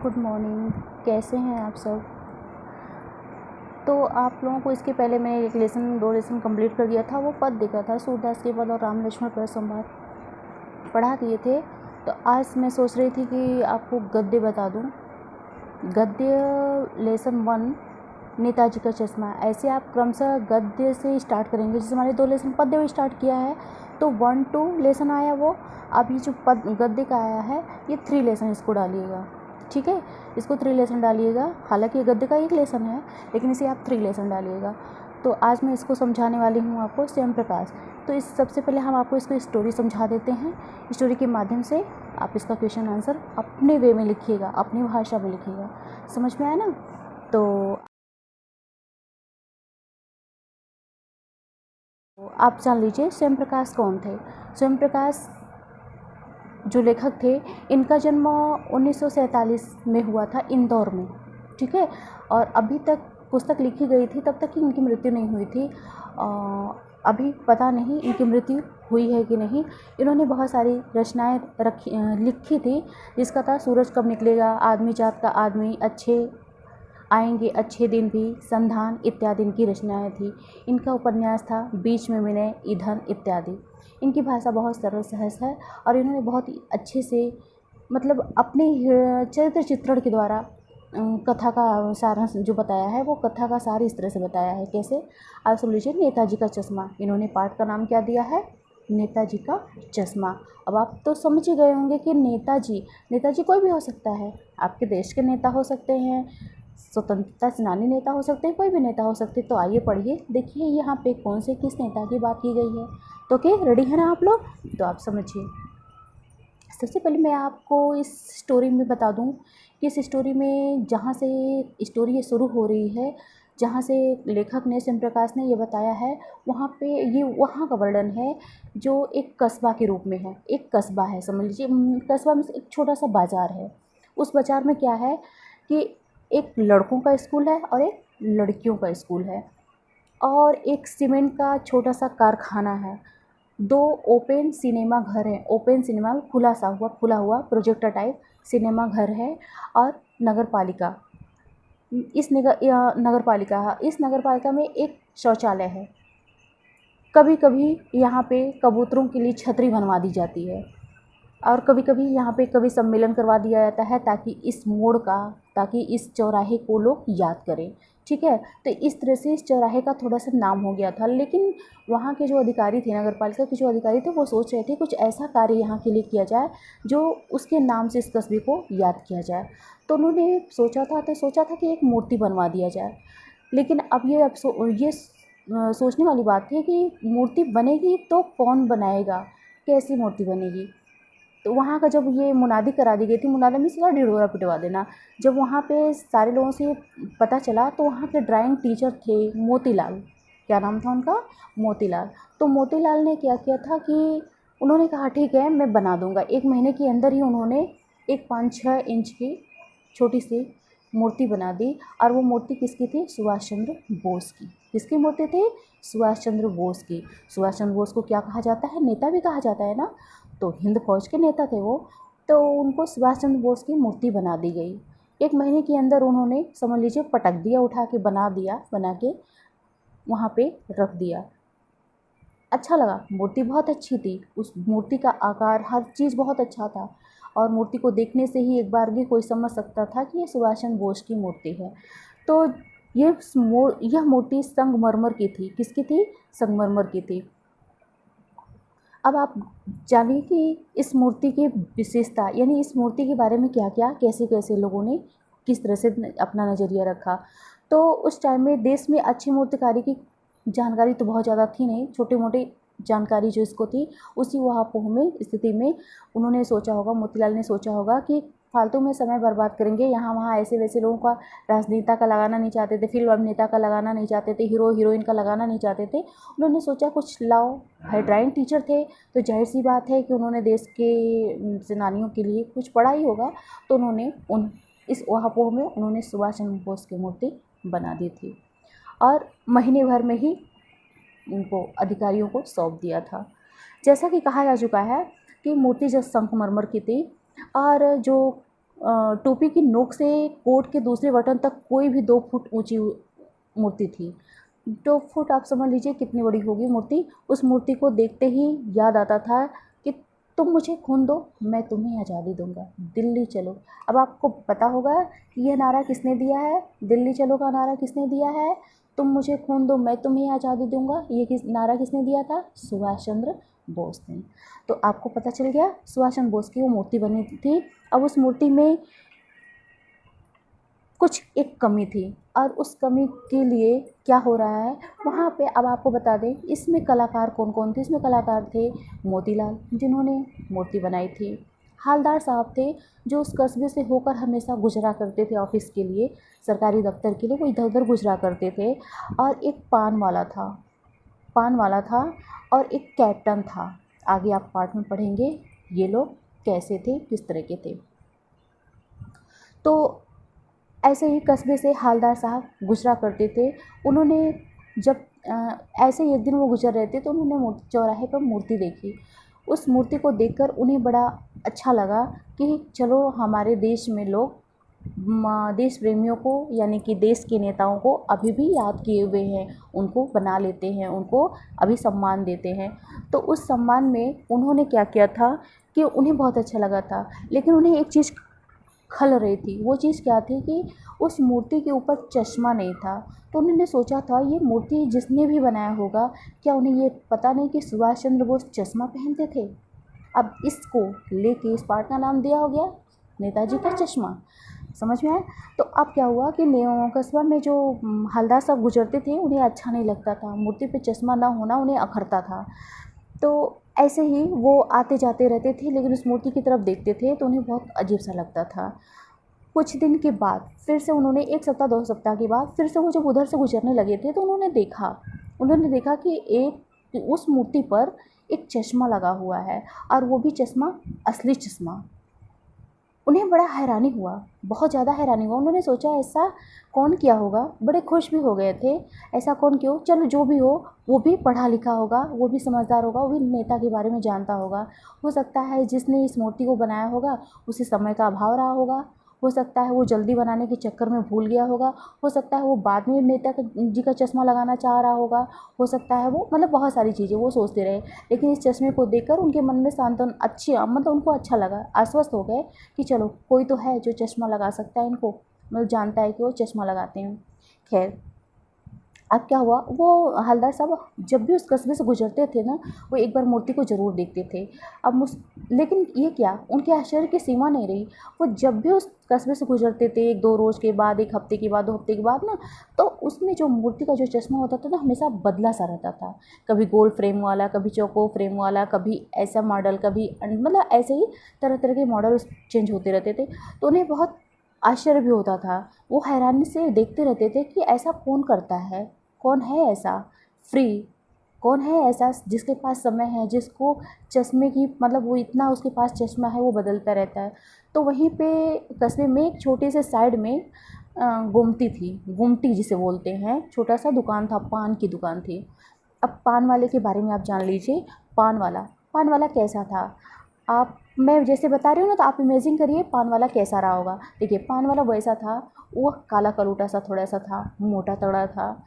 Good morning. कैसे हैं आप सब? तो आप लोगों को इसके पहले मैंने एक लेसन 2 लेसन कंप्लीट कर दिया था। वो पद देखा था, सूरदास के पद और राम लक्ष्मण पर संवाद पढ़ा दिए थे। तो आज मैं सोच रही थी कि आपको गद्य बता दूं। गद्य लेसन 1 नेताजी का चश्मा। ऐसे आप क्रमशः गद्य से स्टार्ट करेंगे। जैसे हमारे 2 लेसन पद्य स्टार्ट किया है तो 1-2 लेसन आया वो। अब ये जो पद गद्य का आया है ये 3 लेसन इसको डालिएगा, ठीक है। इसको 3 लेसन डालिएगा। हालांकि ये गद्य का 1 लेसन है लेकिन इसे आप 3 लेसन डालिएगा। तो आज मैं इसको समझाने वाली हूँ आपको स्वयं प्रकाश। तो इस सबसे पहले हम आपको इसको स्टोरी समझा देते हैं। स्टोरी के माध्यम से आप इसका क्वेश्चन आंसर अपने वे में लिखिएगा, अपनी भाषा में लिखिएगा। समझ में आया ना? तो आप जान लीजिए स्वयं प्रकाश कौन थे। स्वयं प्रकाश जो लेखक थे इनका जन्म 1947 में हुआ था इंदौर में, ठीक है। और अभी तक पुस्तक लिखी गई थी तब तक कि इनकी मृत्यु नहीं हुई थी। अभी पता नहीं इनकी मृत्यु हुई है कि नहीं। इन्होंने बहुत सारी रचनाएं लिखी थी, जिसका था सूरज कब निकलेगा, आदमी जात का आदमी, अच्छे आएंगे अच्छे दिन भी, संधान इत्यादि इनकी रचनाएं थी। इनका उपन्यास था बीच में विनय, ईंधन इत्यादि। इनकी भाषा बहुत सरल सहज है और इन्होंने बहुत ही अच्छे से मतलब अपने चरित्र चित्रण के द्वारा कथा का सारांश जो बताया है वो कथा का सार इस तरह से बताया है। कैसे? आप सुन लीजिए। नेताजी का चश्मा। इन्होंने पाठ का नाम क्या दिया है? नेताजी का चश्मा। अब आप तो समझ ही गए होंगे कि नेताजी कोई भी हो सकता है। आपके देश के नेता हो सकते हैं, स्वतंत्रता सेनानी नेता हो सकते हैं, कोई भी नेता हो सकते हैं। तो आइए पढ़िए, देखिए यहाँ पे कौन से किस नेता की बात की गई है। तो ओके, रेडी है ना आप लोग? तो आप समझिए। सबसे पहले मैं आपको इस स्टोरी में बता दूं कि इस स्टोरी में जहाँ से स्टोरी ये शुरू हो रही है, जहाँ से लेखक ने स्वयं प्रकाश ने ये बताया है, वहाँ पे ये वहाँ का वर्णन है जो एक कस्बा के रूप में है। एक कस्बा है, समझ लीजिए। कस्बा में एक छोटा सा बाज़ार है। उस बाज़ार में क्या है कि एक लड़कों का स्कूल है और एक लड़कियों का स्कूल है और एक सीमेंट का छोटा सा कारखाना है। 2 ओपन सिनेमा घर हैं। ओपन सिनेमा खुला हुआ प्रोजेक्टर टाइप सिनेमा घर है। और नगर पालिका, इस नगर पालिका में एक शौचालय है। कभी कभी यहाँ पे कबूतरों के लिए छतरी बनवा दी जाती है और कभी कभी यहाँ पे कभी सम्मेलन करवा दिया जाता है ताकि इस चौराहे को लोग याद करें, ठीक है। तो इस तरह से इस चौराहे का थोड़ा सा नाम हो गया था। लेकिन वहाँ के जो अधिकारी थे, नगर पालिका के जो अधिकारी थे, वो सोच रहे थे कुछ ऐसा कार्य यहाँ के लिए किया जाए जो उसके नाम से इस कस्बे को याद किया जाए। तो उन्होंने सोचा था कि एक मूर्ति बनवा दिया जाए। लेकिन अब ये सोचने वाली बात थी कि मूर्ति बनेगी तो कौन बनाएगा, कैसी मूर्ति बनेगी। तो वहाँ का जब ये मुनादी करा दी गई थी, मुनादी में सीधा ढिढोरा पिटवा देना। जब वहाँ पे सारे लोगों से पता चला तो वहाँ के ड्राइंग टीचर थे मोतीलाल। क्या नाम था उनका? मोतीलाल। तो मोतीलाल ने क्या किया था कि उन्होंने कहा ठीक है मैं बना दूँगा। 1 महीने के अंदर ही उन्होंने एक 5-6 इंच की छोटी सी मूर्ति बना दी। और वो मूर्ति किसकी थी? सुभाष चंद्र बोस की। किसकी मूर्ति थी? सुभाष चंद्र बोस की। सुभाष चंद्र बोस को क्या कहा जाता है? नेता भी कहा जाता है ना। तो हिंद फौज के नेता थे वो। तो उनको सुभाष चंद्र बोस की मूर्ति बना दी गई। 1 महीने के अंदर उन्होंने समझ लीजिए पटक दिया, उठा के बना के वहाँ पे रख दिया। अच्छा लगा, मूर्ति बहुत अच्छी थी। उस मूर्ति का आकार हर चीज़ बहुत अच्छा था और मूर्ति को देखने से ही एक बार भी कोई समझ सकता था कि ये सुभाष चंद्र बोस की मूर्ति है। तो यह मूर्ति संगमरमर की थी। किसकी थी? संगमरमर की थी। अब आप जानिए कि इस मूर्ति की विशेषता, यानी इस मूर्ति के बारे में क्या क्या कैसे कैसे लोगों ने किस तरह से अपना नज़रिया रखा। तो उस टाइम में देश में अच्छी मूर्तिकारी की जानकारी तो बहुत ज़्यादा थी नहीं। छोटे मोटे जानकारी जो इसको थी उसी वहापोह में स्थिति में उन्होंने सोचा होगा, मोतीलाल ने सोचा होगा कि फालतू में समय बर्बाद करेंगे, यहाँ वहाँ ऐसे वैसे लोगों का, राजनेता का लगाना नहीं चाहते थे, फिल्म अभिनेता का लगाना नहीं चाहते थे, हीरो हीरोइन का लगाना नहीं चाहते थे। उन्होंने सोचा कुछ लाओ। है ड्राइंग टीचर थे तो जाहिर सी बात है कि उन्होंने देश के सेनानियों के लिए कुछ पढ़ा ही होगा। तो उन्होंने इस वहापोह में उन्होंने सुभाष चंद्र बोस की मूर्ति बना दी थी और महीने भर में ही उनको अधिकारियों को सौंप दिया था। जैसा कि कहा जा चुका है कि मूर्ति जो संगमरमर की थी और जो टोपी की नोक से कोट के दूसरे बटन तक कोई भी 2 फुट ऊंची मूर्ति थी। 2 फुट आप समझ लीजिए कितनी बड़ी होगी मूर्ति। उस मूर्ति को देखते ही याद आता था कि तुम मुझे खून दो, मैं तुम्हें आज़ादी दूंगा, दिल्ली चलो। अब आपको पता होगा कि यह नारा किसने दिया है, दिल्ली चलो का नारा किसने दिया है, तुम मुझे खून दो मैं तुम्हें आज़ादी दूंगा, ये नारा किसने दिया था, सुभाष चंद्र बोस ने। तो आपको पता चल गया सुभाष चंद्र बोस की वो मूर्ति बनी थी। अब उस मूर्ति में कुछ एक कमी थी और उस कमी के लिए क्या हो रहा है वहाँ पे, अब आपको बता दें इसमें कलाकार कौन कौन थे। इसमें कलाकार थे मोतीलाल जिन्होंने मूर्ति बनाई थी, हालदार साहब थे जो उस कस्बे से होकर हमेशा गुजरा करते थे ऑफिस के लिए, सरकारी दफ्तर के लिए वो इधर उधर गुजरा करते थे, और एक पान वाला था और एक कैप्टन था। आगे आप पार्ट में पढ़ेंगे ये लोग कैसे थे, किस तरह के थे। तो ऐसे ही कस्बे से हालदार साहब गुजरा करते थे। उन्होंने जब ऐसे ही एक दिन वो गुजर रहे थे तो उन्होंने चौराहे पर मूर्ति देखी। उस मूर्ति को देखकर उन्हें बड़ा अच्छा लगा कि चलो हमारे देश में लोग देश प्रेमियों को यानी कि देश के नेताओं को अभी भी याद किए हुए हैं, उनको बना लेते हैं, उनको अभी सम्मान देते हैं। तो उस सम्मान में उन्होंने क्या किया था कि उन्हें बहुत अच्छा लगा था, लेकिन उन्हें एक चीज़ खल रही थी। वो चीज़ क्या थी कि उस मूर्ति के ऊपर चश्मा नहीं था। तो उन्होंने सोचा था ये मूर्ति जिसने भी बनाया होगा क्या उन्हें ये पता नहीं कि सुभाष चंद्र बोस चश्मा पहनते थे। अब इसको लेके इस पार्ट का नाम दिया हो गया नेताजी का चश्मा। समझ में आया। तो अब क्या हुआ कि कस्बा में जो हलदार साहब गुजरते थे उन्हें अच्छा नहीं लगता था, मूर्ति पे चश्मा ना होना उन्हें अखरता था। तो ऐसे ही वो आते जाते रहते थे, लेकिन उस मूर्ति की तरफ देखते थे तो उन्हें बहुत अजीब सा लगता था। कुछ दिन के बाद फिर से उन्होंने 1 सप्ताह 2 सप्ताह के बाद फिर से वो जब उधर से गुजरने लगे थे तो उन्होंने देखा कि उस मूर्ति पर एक चश्मा लगा हुआ है, और वो भी चश्मा असली चश्मा। उन्हें बड़ा हैरानी हुआ, बहुत ज़्यादा हैरानी हुआ। उन्होंने सोचा ऐसा कौन किया होगा, बड़े खुश भी हो गए थे। ऐसा कौन क्यों, चलो जो भी वो भी पढ़ा लिखा होगा, वो भी समझदार होगा, वो भी नेता के बारे में जानता होगा। हो सकता है जिसने इस मूर्ति को बनाया होगा उसे समय का अभाव रहा होगा, हो सकता है वो जल्दी बनाने के चक्कर में भूल गया होगा, हो सकता है वो बाद में नेता जी का चश्मा लगाना चाह रहा होगा, हो सकता है वो मतलब बहुत सारी चीज़ें वो सोचते रहे। लेकिन इस चश्मे को देखकर उनके मन में सांत्वना अच्छी मतलब उनको अच्छा लगा, आश्वस्त हो गए कि चलो कोई तो है जो चश्मा लगा सकता है इनको, मतलब जानता है कि वो चश्मा लगाते हैं। खैर अब क्या हुआ, वो हवलदार साहब जब भी उस कस्बे से गुजरते थे ना वो एक बार मूर्ति को ज़रूर देखते थे। लेकिन ये क्या, उनके आश्चर्य की सीमा नहीं रही। वो जब भी उस कस्बे से गुजरते थे 1-2 रोज़ के बाद, 1 हफ्ते के बाद, 2 हफ्ते के बाद ना, तो उसमें जो मूर्ति का जो चश्मा होता था ना हमेशा बदला सा रहता था। कभी गोल फ्रेम वाला, कभी चौको फ्रेम वाला, कभी ऐसा मॉडल, कभी मतलब ऐसे ही तरह तरह के मॉडल चेंज होते रहते थे। तो उन्हें बहुत आश्चर्य भी होता था। वो हैरानी से देखते रहते थे कि ऐसा कौन करता है, कौन है ऐसा फ्री, कौन है ऐसा जिसके पास समय है, जिसको चश्मे की मतलब वो इतना उसके पास चश्मा है वो बदलता रहता है। तो वहीं पे कस्बे में एक छोटे से साइड में गुमटी थी, गुमटी जिसे बोलते हैं, छोटा सा दुकान था, पान की दुकान थी। अब पान वाले के बारे में आप जान लीजिए। पान वाला कैसा था, आप मैं जैसे बता रही हूँ ना तो आप इमेजिन करिए पान वाला कैसा रहा होगा। देखिए पान वाला वैसा था, वो काला कलूटा सा थोड़ा सा था, मोटा तगड़ा था,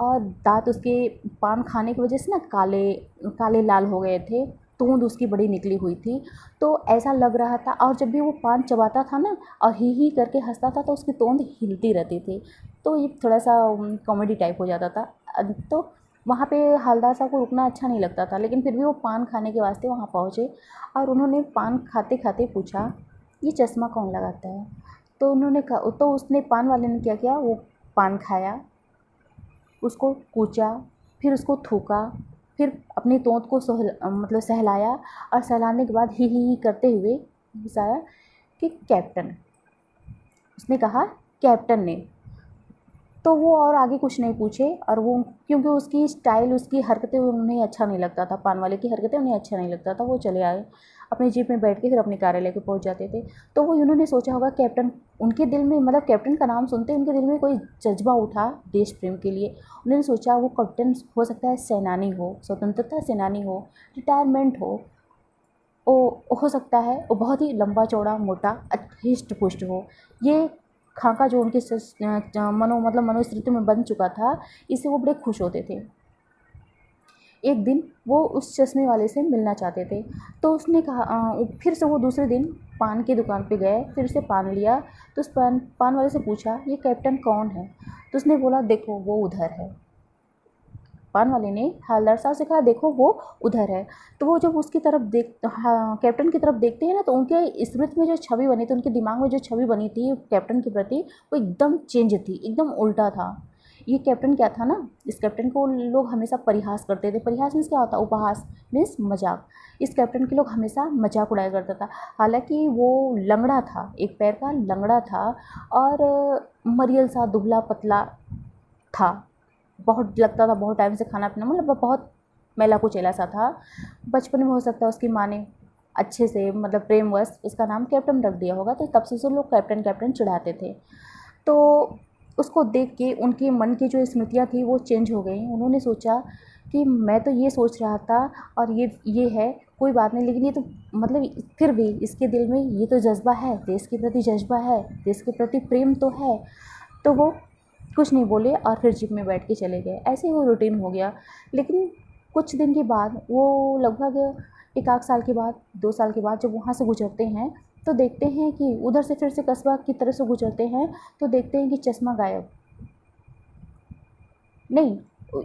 और दाँत उसके पान खाने की वजह से ना काले काले लाल हो गए थे, तोंद उसकी बड़ी निकली हुई थी। तो ऐसा लग रहा था, और जब भी वो पान चबाता था ना और ही करके हंसता था तो उसकी तोंद हिलती रहती थी। तो ये थोड़ा सा कॉमेडी टाइप हो जाता था। तो वहाँ पे हवलदार साहब को रुकना अच्छा नहीं लगता था, लेकिन फिर भी वो पान खाने के वास्ते वहाँ पहुँचे और उन्होंने पान खाते खाते पूछा ये चश्मा कौन लगाता है। तो उन्होंने कहा, तो उसने पान वाले ने क्या किया, वो पान खाया, उसको कूचा, फिर उसको थूका, फिर अपनी तोंद को मतलब सहलाया, और सहलाने के बाद ही करते हुए बताया कि कैप्टन, उसने कहा कैप्टन ने। तो वो और आगे कुछ नहीं पूछे, और वो क्योंकि उसकी स्टाइल, उसकी हरकतें उन्हें अच्छा नहीं लगता था, पान वाले की हरकतें उन्हें अच्छा नहीं लगता था, वो चले आए अपने जीप में बैठ के, फिर अपने कार्यालय के पहुंच जाते थे। तो वो उन्होंने सोचा होगा कैप्टन, उनके दिल में मतलब कैप्टन का नाम सुनते उनके दिल में कोई जज्बा उठा देश प्रेम के लिए। उन्होंने सोचा वो कैप्टन हो सकता है सेनानी हो, स्वतंत्रता सेनानी हो, रिटायरमेंट हो, हो सकता है वो बहुत ही लंबा चौड़ा मोटा हिस्ट पुष्ट हो। ये खाका जो उनके मनुस्मृति में बन चुका था, इससे वो बड़े खुश होते थे। एक दिन वो उस चश्मे वाले से मिलना चाहते थे, तो उसने कहा फिर से वो दूसरे दिन पान की दुकान पे गए, फिर से पान लिया, तो उस पान वाले से पूछा ये कैप्टन कौन है? तो उसने बोला देखो वो उधर है। पान वाले ने हवलदार साहब से कहा देखो वो उधर है। तो वो जब उसकी तरफ कैप्टन की तरफ देखते हैं ना, तो उनके स्मृति में जो छवि बनी थी, उनके दिमाग में जो छवि बनी थी कैप्टन के प्रति, वो एकदम चेंज थी, एकदम उल्टा था। ये कैप्टन क्या था ना, इस कैप्टन को लोग हमेशा परिहास करते थे। परिहास मीन्स क्या होता है? उपहास मीन्स मजाक। इस कैप्टन के लोग हमेशा मजाक उड़ाया करता था। हालांकि वो लंगड़ा था, एक पैर का लंगड़ा था और मरियल सा दुबला पतला था। बहुत लगता था बहुत टाइम से खाना पीना, मतलब बहुत मैला कुचैला सा था। बचपन में हो सकता है उसकी माँ ने अच्छे से प्रेमवश इसका नाम कैप्टन रख दिया होगा, तो तब से लोग कैप्टन कैप्टन चिढ़ाते थे। तो उसको देख के उनके मन की जो स्मृतियाँ थी वो चेंज हो गई। उन्होंने सोचा कि मैं तो ये सोच रहा था और ये है, कोई बात नहीं, लेकिन ये तो फिर भी इसके दिल में ये तो जज्बा है, देश के प्रति जज्बा है, देश के प्रति प्रेम तो है। तो वो कुछ नहीं बोले और फिर जीप में बैठ के चले गए। ऐसे ही वो रूटीन हो गया। लेकिन कुछ दिन के बाद वो लगभग 1 साल के बाद 2 साल के बाद जब वहाँ से गुजरते हैं, तो देखते हैं कि उधर से फिर से कस्बा की तरफ से गुजरते हैं, तो देखते हैं कि चश्मा गायब। नहीं,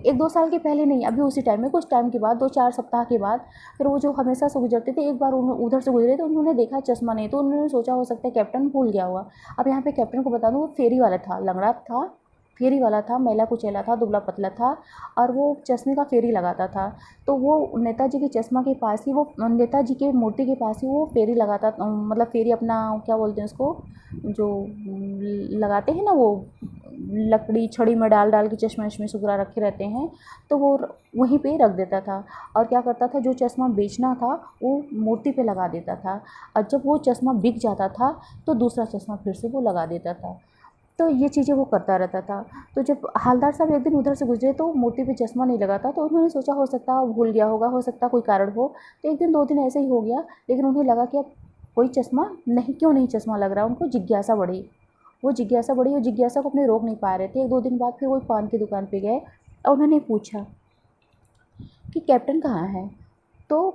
1-2 साल के पहले नहीं, अभी उसी टाइम में कुछ टाइम के बाद 2-4 सप्ताह के बाद फिर वो जो हमेशा से गुजरते थे, एक बार उधर से गुजरे तो उन्होंने देखा चश्मा नहीं, तो उन्होंने सोचा हो सकता है कैप्टन भूल गया हुआ। अब यहाँ पे कैप्टन को बता दूँ, वो फेरी वाला था, लंगड़ा था, फेरी वाला था, मैला कुचैला था, दुबला पतला था और वो चश्मे का फेरी लगाता था। तो वो नेताजी के चश्मा के पास ही, वो नेताजी के मूर्ति के पास ही वो फेरी लगाता, फेरी अपना क्या बोलते हैं उसको, जो लगाते हैं ना, वो लकड़ी छड़ी में डाल डाल के चश्मा वश्मे सुगरा रखे रहते हैं, तो वो वहीं पे रख देता था। और क्या करता था, जो चश्मा बेचना था वो मूर्ति पे लगा देता था, और जब वो चश्मा बिक जाता था तो दूसरा चश्मा फिर से वो लगा देता था। तो ये चीज़ें वो करता रहता था। तो जब हवलदार साहब एक दिन उधर से गुजरे तो मूर्ति पे चश्मा नहीं लगा था, तो उन्होंने सोचा हो सकता है भूल गया होगा, हो सकता कोई कारण हो। तो 1 दिन 2 दिन ऐसे ही हो गया, लेकिन उन्हें लगा कि अब कोई चश्मा नहीं, क्यों नहीं चश्मा लग रहा। उनको जिज्ञासा बढ़ी, वो जिज्ञासा को अपने रोक नहीं पा रहे थे। 1-2 दिन बाद फिर वो पान की दुकान पे गए और उन्होंने पूछा कि कैप्टन कहाँ है? तो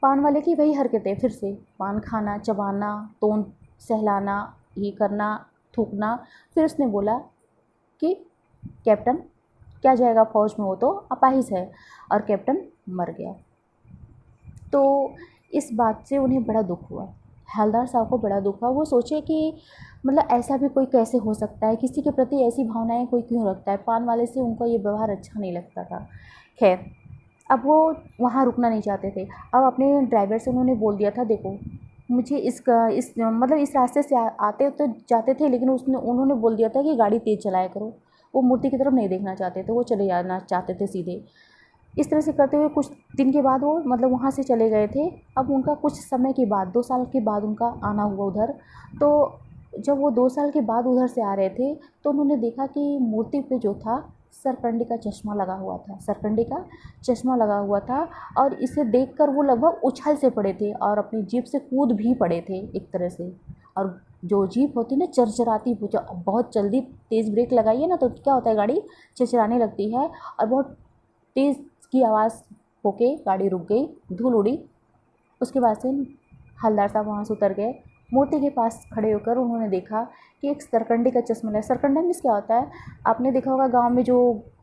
पान वाले की वही हरकतें, फिर से पान खाना, चबाना, तोंद सहलाना, ये करना, थूकना। फिर उसने बोला कि कैप्टन क्या जाएगा फ़ौज में, वो तो अपाहिज है, और कैप्टन मर गया। तो इस बात से उन्हें बड़ा दुख हुआ, हवलदार साहब को बड़ा दुख हुआ। वो सोचे कि ऐसा भी कोई कैसे हो सकता है, किसी के प्रति ऐसी भावनाएं कोई क्यों रखता है। पान वाले से उनको ये व्यवहार अच्छा नहीं लगता था। खैर, अब वो वहाँ रुकना नहीं चाहते थे। अब अपने ड्राइवर से उन्होंने बोल दिया था, देखो मुझे इस रास्ते से आते तो जाते थे, लेकिन उन्होंने बोल दिया था कि गाड़ी तेज़ चलाया करो। वो मूर्ति की तरफ नहीं देखना चाहते थे, वो चले जाना चाहते थे सीधे। इस तरह से करते हुए कुछ दिन के बाद वो वहाँ से चले गए थे। अब उनका कुछ समय के बाद, 2 साल के बाद उनका आना हुआ उधर। तो जब वो 2 साल के बाद उधर से आ रहे थे, तो उन्होंने देखा कि मूर्ति पे जो था सरकंडे का चश्मा लगा हुआ था, सरकंडे का चश्मा लगा हुआ था। और इसे देखकर वो लगभग उछल से पड़े थे और अपनी जीप से कूद भी पड़े थे एक तरह से। और जो जीप होती ना चरचराती, बहुत जल्दी तेज़ ब्रेक लगाइए ना तो क्या होता है, गाड़ी चरचराने लगती है और बहुत तेज़ की आवाज़ होके गाड़ी रुक गई, धूल उड़ी। उसके बाद से हवलदार साहब वहाँ से उतर गए। मूर्ति के पास खड़े होकर उन्होंने देखा कि एक सरकंडे का चश्मा है। सरकंडा मीन्स क्या होता है, आपने देखा होगा गांव में जो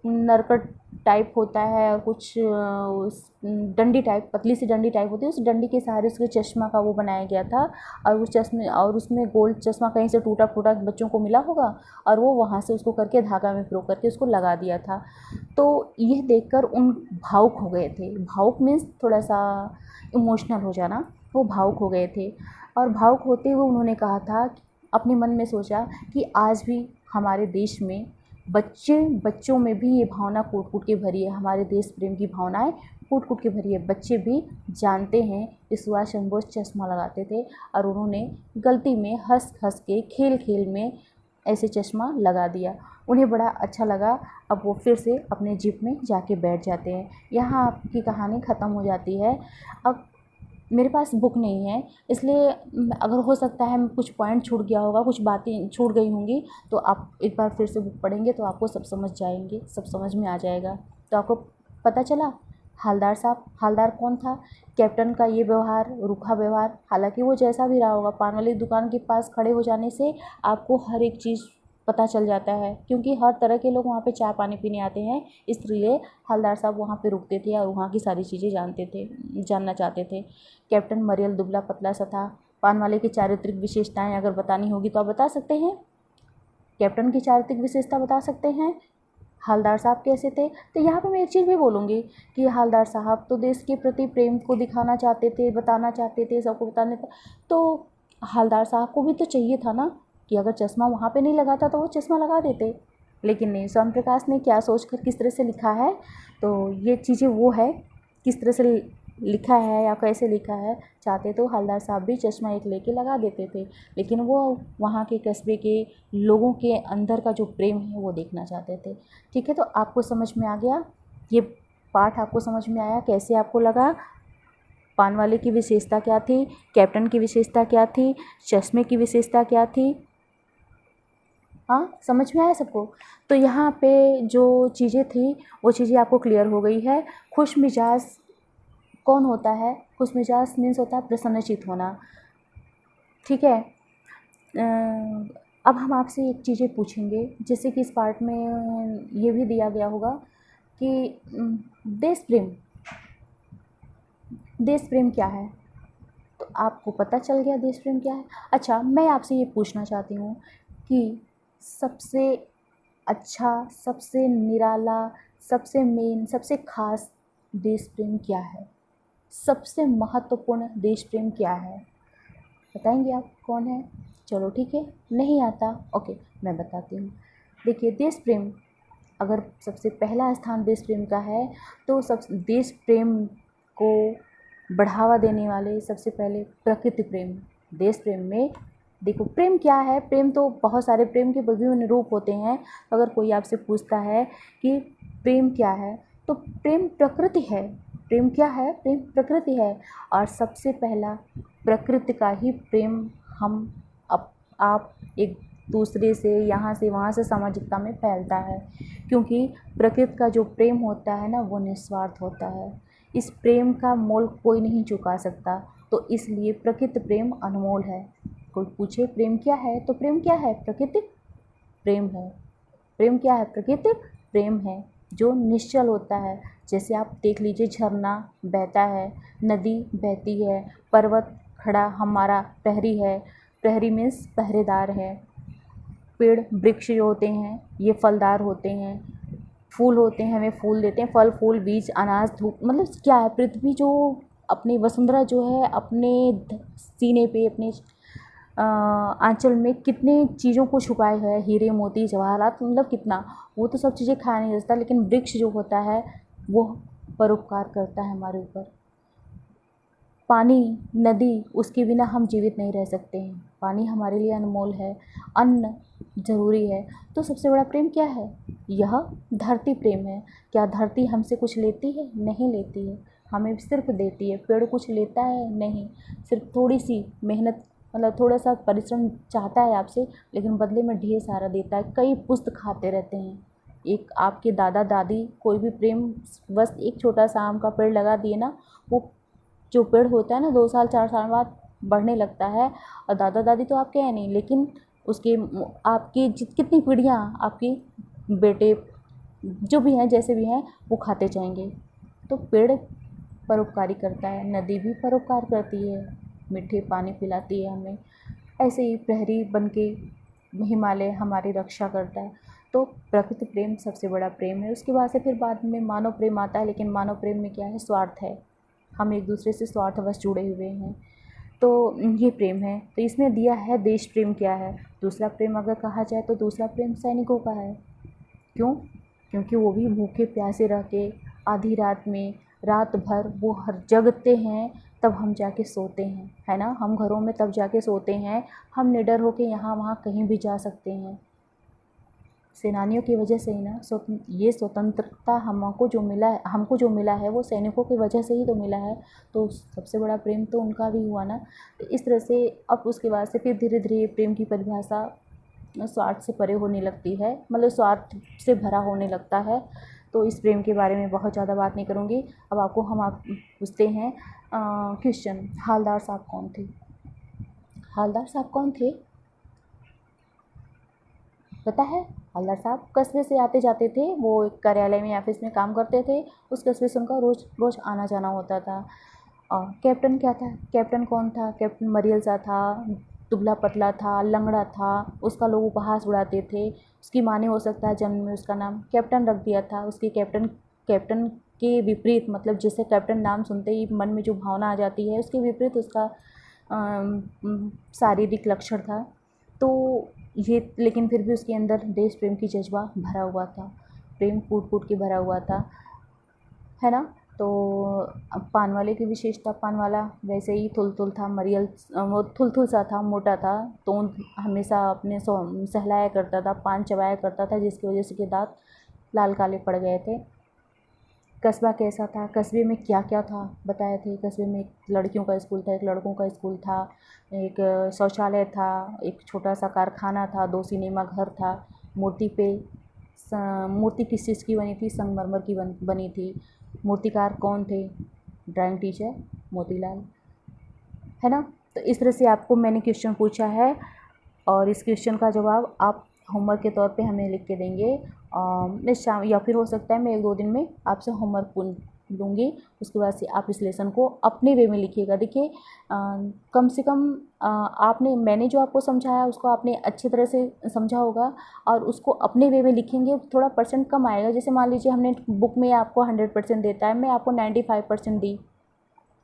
नरकट टाइप होता है और कुछ डंडी टाइप, पतली सी डंडी टाइप होती है, उस डंडी के सहारे उसके चश्मा का वो बनाया गया था। और उस चश्मे और उसमें गोल्ड चश्मा कहीं से टूटा फूटा बच्चों को मिला होगा और वो वहाँ से उसको करके धागा में पिरो करके उसको लगा दिया था। तो यह देखकर उन भावुक हो गए थे। भावुक मीन्स थोड़ा सा इमोशनल हो जाना, वो भावुक हो गए थे। और भावुक होते हुए उन्होंने कहा था, अपने मन में सोचा कि आज भी हमारे देश में बच्चों में भी ये भावना कूट कूट के भरी है, हमारे देश प्रेम की भावनाएं कूट कूट के भरी है। बच्चे भी जानते हैं कि सुभाष चंद्र बोस चश्मा लगाते थे और उन्होंने गलती में हंस हंस के खेल खेल में ऐसे चश्मा लगा दिया। उन्हें बड़ा अच्छा लगा। अब वो फिर से अपने जीप में जाके बैठ जाते हैं। यहाँ आपकी कहानी ख़त्म हो जाती है। अब मेरे पास बुक नहीं है, इसलिए अगर हो सकता है कुछ पॉइंट छूट गया होगा, कुछ बातें छूट गई होंगी, तो आप एक बार फिर से बुक पढ़ेंगे तो आपको सब समझ जाएंगे, सब समझ में आ जाएगा। तो आपको पता चला हवलदार साहब, हवलदार कौन था, कैप्टन का ये व्यवहार, रूखा व्यवहार, हालांकि वो जैसा भी रहा होगा, पान वाली दुकान के पास खड़े हो जाने से आपको हर एक चीज़ पता चल जाता है, क्योंकि हर तरह के लोग वहाँ पे चाय पानी पीने आते हैं, इसलिए हवलदार साहब वहाँ पे रुकते थे और वहाँ की सारी चीज़ें जानना चाहते थे। कैप्टन मरियल दुबला पतला सा था। पान वाले की चारित्रिक विशेषताएं अगर बतानी होगी तो आप बता सकते हैं, कैप्टन की चारित्रिक विशेषता बता सकते हैं, हवलदार साहब कैसे थे। तो यहाँ पे मैं एक चीज़ भी बोलूँगी कि हवलदार साहब तो देश के प्रति प्रेम को दिखाना चाहते थे, बताना चाहते थे, सबको बताने था। तो हवलदार साहब को भी तो चाहिए था ना कि अगर चश्मा वहाँ पे नहीं लगा था तो वो चश्मा लगा देते, लेकिन नहीं, स्वयं प्रकाश ने क्या सोचकर किस तरह से लिखा है, तो ये चीज़ें वो है किस तरह से लिखा है या कैसे लिखा है। चाहते तो हवलदार साहब भी चश्मा एक लेके लगा देते थे, लेकिन वो वहाँ के कस्बे के लोगों के अंदर का जो प्रेम है वो देखना चाहते थे। ठीक है, तो आपको समझ में आ गया, ये पाठ आपको समझ में आया, कैसे आपको लगा, पान वाले की विशेषता क्या थी, कैप्टन की विशेषता क्या थी, चश्मे की विशेषता क्या थी। हाँ, समझ में आया सबको। तो यहाँ पे जो चीज़ें थी वो चीज़ें आपको क्लियर हो गई है। खुश मिजाज कौन होता है, खुश मिजाज मीन्स होता है प्रसन्नचित्त होना। ठीक है, अब हम आपसे एक चीज़ें पूछेंगे, जैसे कि इस पार्ट में ये भी दिया गया होगा कि देश प्रेम क्या है, तो आपको पता चल गया देश प्रेम क्या है। अच्छा, मैं आपसे ये पूछना चाहती हूँ कि सबसे अच्छा, सबसे निराला, सबसे मेन, सबसे खास देश प्रेम क्या है, सबसे महत्वपूर्ण देश प्रेम क्या है, बताएंगे आप कौन है। चलो ठीक है, नहीं आता, ओके मैं बताती हूँ। देखिए, देश प्रेम अगर सबसे पहला स्थान देश प्रेम का है, तो सब देश प्रेम को बढ़ावा देने वाले सबसे पहले प्रकृति प्रेम। देश प्रेम में देखो प्रेम क्या है, प्रेम तो बहुत सारे प्रेम के विभिन्न रूप होते हैं। अगर कोई आपसे पूछता है कि प्रेम क्या है, तो प्रेम प्रकृति है। प्रेम क्या है, प्रेम प्रकृति है, और सबसे पहला प्रकृति का ही प्रेम हम आप एक दूसरे से, यहाँ से वहाँ से सामाजिकता में फैलता है, क्योंकि प्रकृति का जो प्रेम होता है ना वो निस्वार्थ होता है। इस प्रेम का मोल कोई नहीं चुका सकता, तो इसलिए प्रकृति प्रेम अनमोल है। कोई पूछे प्रेम क्या है, तो प्रेम क्या है, प्रकृति प्रेम है। प्रेम क्या है, प्रकृति प्रेम है, जो निश्चल होता है। जैसे आप देख लीजिए, झरना बहता है, नदी बहती है, पर्वत खड़ा हमारा प्रहरी है, प्रहरी मीन्स पहरेदार है, पेड़ वृक्ष जो होते हैं ये फलदार होते हैं, फूल होते हैं हमें फूल देते हैं, फल फूल बीज अनाज धूप, मतलब क्या है, पृथ्वी जो अपनी वसुंधरा जो है अपने सीने पे, अपने आंचल में कितने चीज़ों को छुपाए है, हीरे मोती जवाहरात, मतलब कितना, वो तो सब चीज़ें खा नहीं सकता, लेकिन वृक्ष जो होता है वो परोपकार करता है हमारे ऊपर। पानी, नदी, उसके बिना हम जीवित नहीं रह सकते हैं, पानी हमारे लिए अनमोल है, अन्न ज़रूरी है। तो सबसे बड़ा प्रेम क्या है, यह धरती प्रेम है। क्या धरती हमसे कुछ लेती है, नहीं लेती है, हमें सिर्फ देती है। पेड़ कुछ लेता है, नहीं, सिर्फ थोड़ी सी मेहनत, मतलब थोड़ा सा परिश्रम चाहता है आपसे, लेकिन बदले में ढेर सारा देता है, कई पुष्ट खाते रहते हैं। एक आपके दादा दादी कोई भी प्रेम बस एक छोटा सा आम का पेड़ लगा दिए ना, वो जो पेड़ होता है ना 2 साल 4 साल बाद बढ़ने लगता है, और दादा दादी तो आपके हैं नहीं, लेकिन उसके आपकी कितनी पीढ़ियाँ आपकी बेटे जो भी हैं, जैसे भी हैं, वो खाते जाएंगे। तो पेड़ परोपकारी करता है, नदी भी परोपकार करती है, मीठे पानी पिलाती है हमें, ऐसे ही प्रहरी बन के हिमालय हमारी रक्षा करता है। तो प्रकृति प्रेम सबसे बड़ा प्रेम है। उसके बाद से फिर बाद में मानव प्रेम आता है, लेकिन मानव प्रेम में क्या है, स्वार्थ है, हम एक दूसरे से स्वार्थवश जुड़े हुए हैं। तो ये प्रेम है। तो इसमें दिया है देश प्रेम क्या है। दूसरा प्रेम अगर कहा जाए तो दूसरा प्रेम सैनिकों का है। क्यों, क्योंकि वो भी भूखे प्यासे रह के आधी रात में, रात भर वो हर जगते हैं, तब हम जाके सोते हैं, है ना, हम घरों में तब जाके सोते हैं, हम निडर होके यहाँ वहाँ कहीं भी जा सकते हैं। सेनानियों की वजह से ही ना ये स्वतंत्रता हमको जो मिला है वो सैनिकों की वजह से ही तो मिला है। तो सबसे बड़ा प्रेम तो उनका भी हुआ ना। तो इस तरह से अब उसके बाद से फिर धीरे धीरे प्रेम की परिभाषा स्वार्थ से परे होने लगती है, मतलब स्वार्थ से भरा होने लगता है। तो इस प्रेम के बारे में बहुत ज़्यादा बात नहीं करूँगी। अब आप पूछते हैं क्वेश्चन, हालदार साहब कौन थे? हालदार साहब कौन थे पता है? हालदार साहब कस्बे से आते जाते थे, वो एक कार्यालय में ऑफिस में काम करते थे, उस कस्बे से उनका रोज़ रोज़ आना जाना होता था। और कैप्टन क्या था? कैप्टन कौन था? कैप्टन मरियल सा था, दुबला पतला था, लंगड़ा था, उसका लोग उपहास उड़ाते थे। उसकी माँ ने हो सकता है जन्म में उसका नाम कैप्टन रख दिया था। उसके कैप्टन के विपरीत, मतलब जैसे कैप्टन नाम सुनते ही मन में जो भावना आ जाती है, उसके विपरीत उसका शारीरिक लक्षण था। तो ये लेकिन फिर भी उसके अंदर देश प्रेम की जज्बा भरा हुआ था, प्रेम कूट कूट के भरा हुआ था, है ना। तो अब पानवाले की विशेषता, पानवाला वैसे ही थुलथुल था, मरियल वो थुलथुल सा था, मोटा था, तो हमेशा अपने सहलाया करता था, पान चबाया करता था, जिसकी वजह से उसके दांत लाल काले पड़ गए थे। कस्बा कैसा था? कस्बे में क्या क्या था बताए थे। कस्बे में एक लड़कियों का स्कूल था, एक लड़कों का स्कूल था, एक शौचालय था, एक छोटा सा कारखाना था, 2 सिनेमा घर था। मूर्ति किस चीज़ की बनी थी? संगमरमर की बनी थी। मूर्तिकार कौन थे? ड्राइंग टीचर मोतीलाल, है ना। तो इस तरह से आपको मैंने क्वेश्चन पूछा है, और इस क्वेश्चन का जवाब आप होमवर्क के तौर पे हमें लिख के देंगे। मैं शाम, या फिर हो सकता है मैं 1-2 दिन में आपसे होमवर्क लूँगी। उसके बाद से आप इस लेसन को अपने वे में लिखिएगा। देखिए कम से कम मैंने जो आपको समझाया उसको आपने अच्छी तरह से समझा होगा, और उसको अपने वे में लिखेंगे, थोड़ा परसेंट कम आएगा। जैसे मान लीजिए हमने बुक में आपको 100% देता है, मैं आपको 95% दी,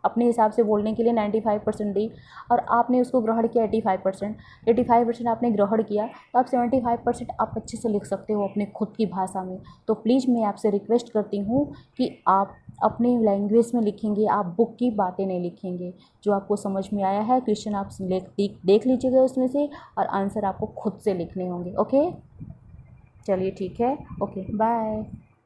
अपने हिसाब से बोलने के लिए 95% दी, और आपने उसको ग्रहण किया 85% आपने ग्रहण किया, तो आप 75% आप अच्छे से लिख सकते हो अपने खुद की भाषा में। तो प्लीज़ मैं आपसे रिक्वेस्ट करती हूँ कि आप अपने लैंग्वेज में लिखेंगे, आप बुक की बातें नहीं लिखेंगे। जो आपको समझ में आया है क्वेश्चन आप देख लीजिएगा उसमें से, और आंसर आपको खुद से लिखने होंगे। ओके, चलिए ठीक है, ओके बाय।